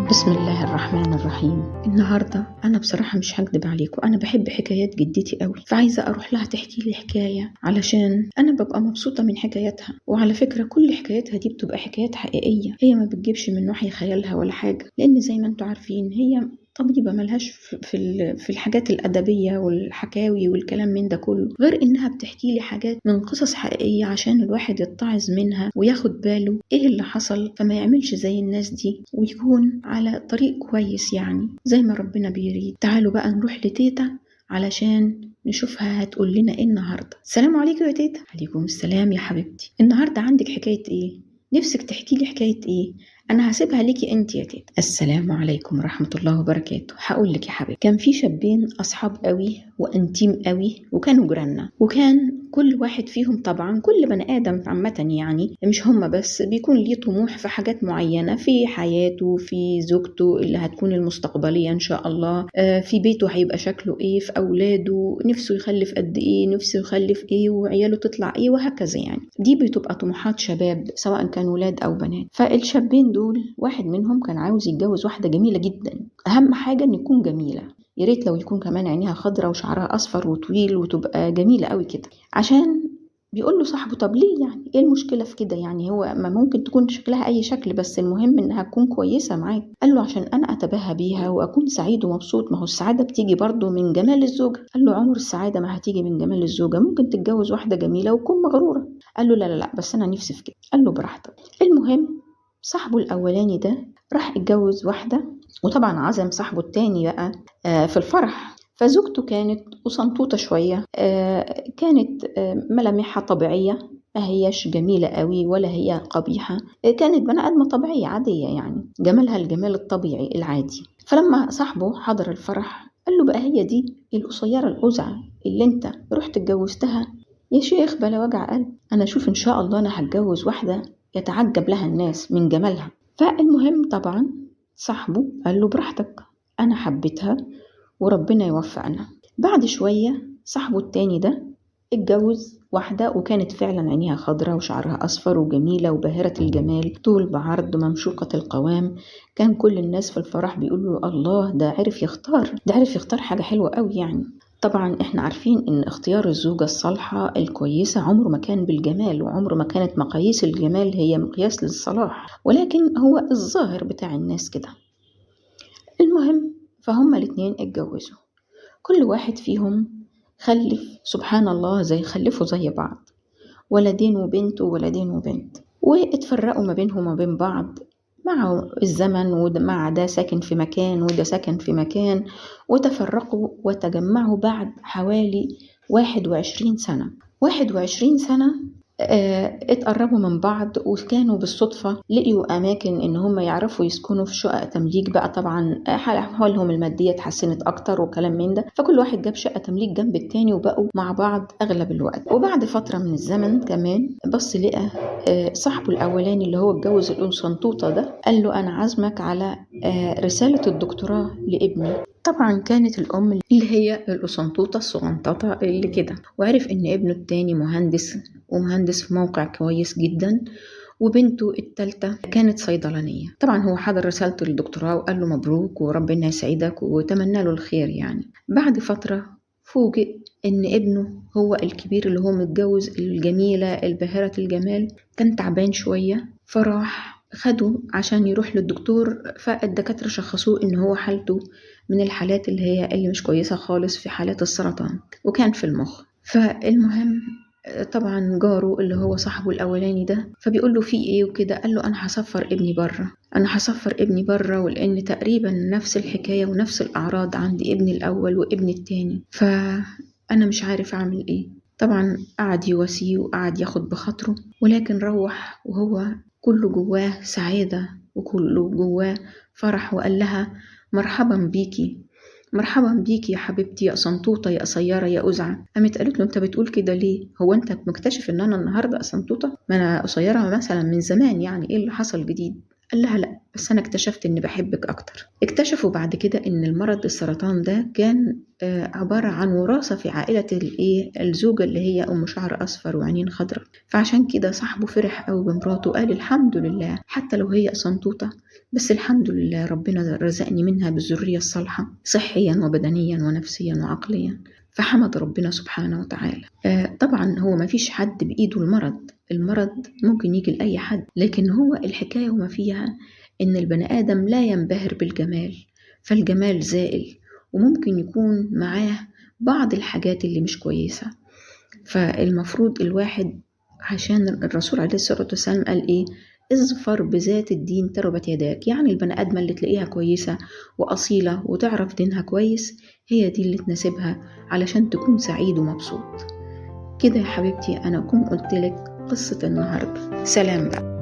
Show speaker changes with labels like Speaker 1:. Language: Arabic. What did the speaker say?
Speaker 1: بسم الله الرحمن الرحيم. النهاردة أنا بصراحة مش هكدب عليكم، أنا بحب حكايات جدتي قوي، فعايزة أروح لها تحكي لي حكاية علشان أنا ببقى مبسوطة من حكاياتها. وعلى فكرة كل حكاياتها دي بتبقى حكايات حقيقية، هي ما بتجيبش من وحي خيالها ولا حاجة، لأن زي ما انتوا عارفين هي طبيبة ملهاش في الحاجات الأدبية والحكاوي والكلام من ده كله، غير إنها بتحكي لي حاجات من قصص حقيقية عشان الواحد يتعظ منها وياخد باله إيه اللي حصل، فما يعملش زي الناس دي ويكون على طريق كويس يعني زي ما ربنا بيريد. تعالوا بقى نروح لتيتا علشان نشوفها هتقول لنا إيه النهاردة. السلام عليكم يا تيتا. عليكم السلام يا حبيبتي. النهاردة عندك حكاية إيه؟ نفسك تحكي لي حكاية إيه؟ أنا هسيبها ليكي أنت يا تيتا. السلام عليكم ورحمة الله وبركاته. هقول لك يا حبيبي، كان في شابين أصحاب قوي وأنتيم قوي وكانوا جيراننا، وكان كل واحد فيهم طبعا كل بني آدم عامة يعني مش هم بس بيكون ليه طموح في حاجات معينة في حياته، في زوجته اللي هتكون المستقبلية إن شاء الله، في بيته هيبقى شكله إيه، في أولاده نفسه يخلف قد إيه، نفسه يخلف إيه، وعياله تطلع إيه، وهكذا يعني. دي بتبقى طموحات شباب سواء كانوا ولاد أو بنات. فالشابين دول واحد منهم كان عاوز يتجوز واحدة جميلة جدا، أهم حاجة إن يكون جميلة، يا ريت لو يكون كمان عينيها خضرة وشعرها أصفر وطويل وتبقى جميلة قوي كده. عشان بيقول له صاحبه طب ليه يعني ايه المشكلة في كده، يعني هو ما ممكن تكون شكلها اي شكل بس المهم انها تكون كويسة معاك. قال له عشان انا اتباهى بيها واكون سعيد ومبسوط، ما هو السعادة بتيجي برضو من جمال الزوجة. قال له عمر السعادة ما هتيجي من جمال الزوجة، ممكن تتجوز واحدة جميلة وتكون مغرورة. قال له لا لا لا بس انا نفسي في كده. قال له براحتك. المهم صاحبه الاولاني ده راح اتجوز واحدة، وطبعا عزم صاحبه التاني بقى في الفرح. فزوجته كانت قسنطوطة شوية، كانت ملامحها طبيعية، ما هياش جميلة قوي ولا هي قبيحة، كانت بني آدمة طبيعية عادية يعني جمالها الجمال الطبيعي العادي. فلما صاحبه حضر الفرح قال له بقى هي دي القصيرة القزعة اللي انت رحت اتجوزتها؟ يا شيخ بلا وجع قلب، انا اشوف ان شاء الله انا هتجوز واحدة يتعجب لها الناس من جمالها. فالمهم طبعا صاحبه قال له براحتك، انا حبيتها وربنا يوفقنا. بعد شوية صاحبه التاني ده اتجوز واحدة وكانت فعلا عينيها خضرة وشعرها أصفر وجميلة وباهرة الجمال، طول بعرض ممشوقة القوام. كان كل الناس في الفرح بيقولوا الله ده عرف يختار حاجة حلوة قوي يعني. طبعا احنا عارفين ان اختيار الزوجة الصالحة الكويسة عمره ما كان بالجمال، وعمره ما كانت مقاييس الجمال هي مقياس للصلاح، ولكن هو الظاهر بتاع الناس كده. المهم فهما الاتنين اتجوزوا، كل واحد فيهم خلف سبحان الله خلفوا زي بعض، ولدين وبنت وولدين وبنت، واتفرقوا ما بينهم وبين بعض مع الزمن، ومع ده ساكن في مكان وده ساكن في مكان، وتفرقوا وتجمعوا بعد حوالي 21 سنة. 21 سنة اتقربوا من بعض، وكانوا بالصدفة لقيوا أماكن إن هم يعرفوا يسكنوا في شقق تمليك بقى. طبعا حالهم المادية اتحسنت أكتر وكلام من ده، فكل واحد جاب شقة تمليك جنب التاني وبقوا مع بعض أغلب الوقت. وبعد فترة من الزمن كمان بص لقى صاحبه الأولاني اللي هو اتجوز القسنطوطة ده قال له أنا عازمك على رسالة الدكتوراه لابني. طبعا كانت الأم اللي هي القسنطوطة الصغنططة اللي كده، وعرف إن ابنه التاني مهندس في موقع كويس جدا، وبنته التالتة كانت صيدلانية. طبعا هو حضر رسالته للدكتوراه وقال له مبروك وربنا يسعدك وتمنى له الخير يعني. بعد فترة فوجئ إن ابنه هو الكبير اللي هو متجوز الجميلة الباهرة الجمال كان تعبان شوية، فراح خده عشان يروح للدكتور. فالدكاترة شخصوه إن هو حالته من الحالات اللي مش كويسة خالص، في حالات السرطان، وكان في المخ. فالمهم طبعا جاره اللي هو صاحبه الأولاني ده فبيقول له في ايه وكده، قال له انا هسفر ابني بره، ولان تقريبا نفس الحكاية ونفس الأعراض عند ابني الأول وابني التاني، فأنا مش عارف أعمل ايه. طبعا قعد يواسيه وقعد ياخد بخاطره، ولكن روح وهو كله جواه سعادة وكله جواه فرح، وقال لها مرحبا بيكي يا حبيبتي يا قسنطوطة يا قصيرة يا قزعة. قامت قالت له انت بتقول كده ليه؟ هو انت مكتشف ان انا النهاردة قسنطوطة؟ ما انا قصيرة مثلا من زمان، يعني ايه اللي حصل جديد؟ قال لها لا، بس أنا اكتشفت إني بحبك أكتر. اكتشفوا بعد كده إن المرض السرطان ده كان عبارة عن وراثة في عائلة الزوجة اللي هي أم شعر أصفر وعينين خضراء. فعشان كده صاحبه فرح قوي بمراته، قال الحمد لله، حتى لو هي صنطوطة بس الحمد لله ربنا رزقني منها بالذرية الصالحة صحيا وبدنيا ونفسيا وعقليا. فحمد ربنا سبحانه وتعالى. طبعا هو ما فيش حد بإيده المرض ممكن يجي لأي حد، لكن هو الحكاية وما فيها إن البني آدم لا ينبهر بالجمال، فالجمال زائل وممكن يكون معاه بعض الحاجات اللي مش كويسة. فالمفروض الواحد، عشان الرسول عليه الصلاة والسلام قال إيه؟ اظفر بذات الدين تربت يداك. يعني البني آدمة اللي تلاقيها كويسة وأصيلة وتعرف دينها كويس، هي دي اللي تناسبها علشان تكون سعيد ومبسوط. كده يا حبيبتي أنا أكون قلت لك قصة النهاردة. سلام بقى.